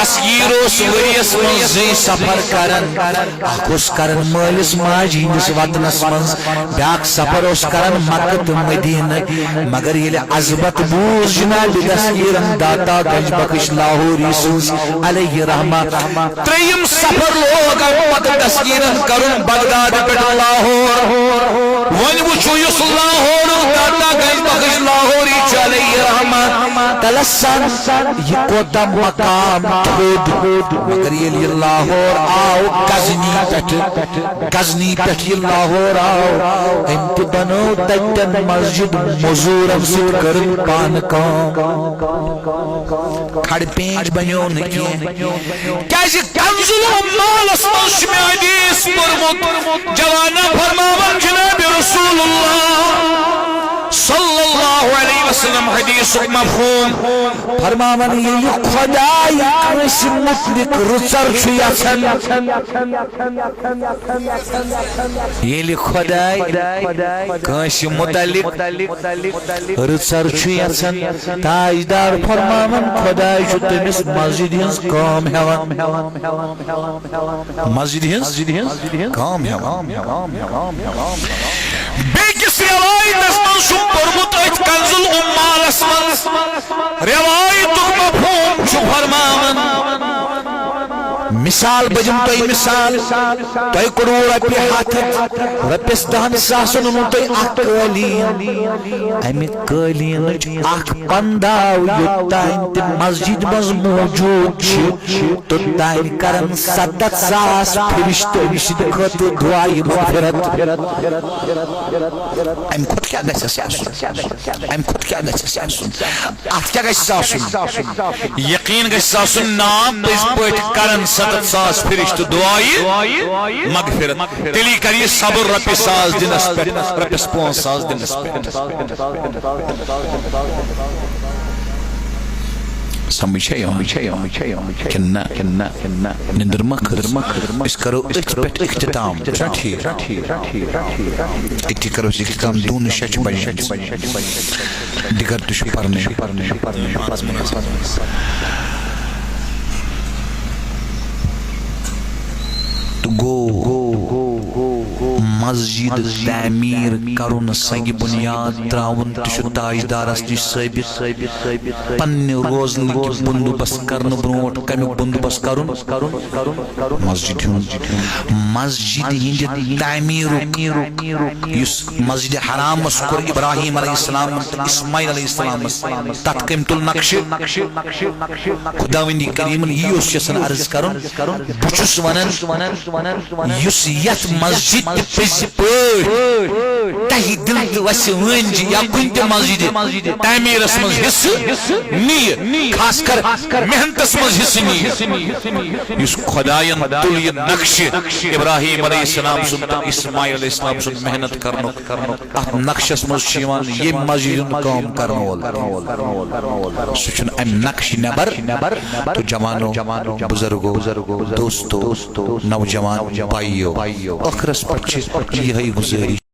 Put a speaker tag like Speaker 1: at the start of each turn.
Speaker 1: تصویر ورس من زی سفر کرن اخ کرن مالس ماج ہندس وطنس من بیاق سفر کرن مکہ تو مدینہ مگر یل عظمت بوز جناب تصویر داتا گنج بخش لاہوری سوز علیہ رحمہ تریم سفر لوگ مکہ تصویر کرن بغداد پہ لاہور ون وچو یس لاہور داتا گنج بخش لاہوری علیہ رحمہ تلسن یہ کوتا مقام تھود مگر یہ لاہور آو غزنی پٹ یہ لاہور آو انت بنو تجن مسجد مزورم ست کرن پان کام کھڑ پینچ بنیو نکی کیسی کنز الامال اسمان شمی حدیث پرمت جوانا فرماون جناب رسول اللہ صلی اللہ علیہ وسلم حدیث مفہوم فرماون یہ خدای کسی مطلق رچر چھیاسن یہ خدای کسی مطلق رچر چھیاسن تاجدار فرماون خدای چھو تمس مسجد ہنس کام ہیوان مسجد ہنس کام ہیوان بیکس روایت اسمان شو پرمت ایت کنز الامال اسمان روایت مفہوم چھو فرماون مثال بجم توی مثال توی کرو رپی حاتت رپیس دہن ساسن انو توی اک قلین امی قلین اک پنداو یتائن تی مسجد مز موجود چھ تو تائن کرن 7 ساس پھرشت وشد خط دعائی مغفرت ام خود کیا گیسے ساسن ام خود کیا گیسے ساسن آت کیا گیسے ساسن یقین گیسے ساسن نام اس پوٹ کرن 7 ساس فرشت دعائی مغفرت تیلی کری صبر رپی ساس دنس پر رپی 5 ساس دنس پر سمجھے کنہ نندر مکر اس کرو ایک پیٹ اختتام ٹھیک ایک کرو اختتام دون شچ بجے دیگر تش پرنے تو گو مسجد تعمیر کرن سنگ بنیاد تراون تشو تاجدار اسنش ثابت پنہ روزن کی بندوبست کرن بروٹ کمیک بندوبست کرن مسجد ہند تعمیر یس مسجد حرام اسکر ابراہیم علیہ السلام اسماعیل علیہ السلام تت کم تل نقش خداوندی کریم یوس یسن عرض کرن بچس ونن یس یت مسجد تہی دل تو ویسے ونجی یا کنت مسجد تعمیر اسمز حصہ نیہ خاص کر محنت اسمز حصہ نیہ اس خدایان تل یہ نقش ابراہیم علیہ السلام سن اسماعیل علیہ السلام سن محنت کرنو نقش اسمز شیوان یہ مسجد کام کرنو سچن ام نقش نبر تو جوانو بزرگو دوستو نوجوان بھائیو اخرس پچھے یہ گزاری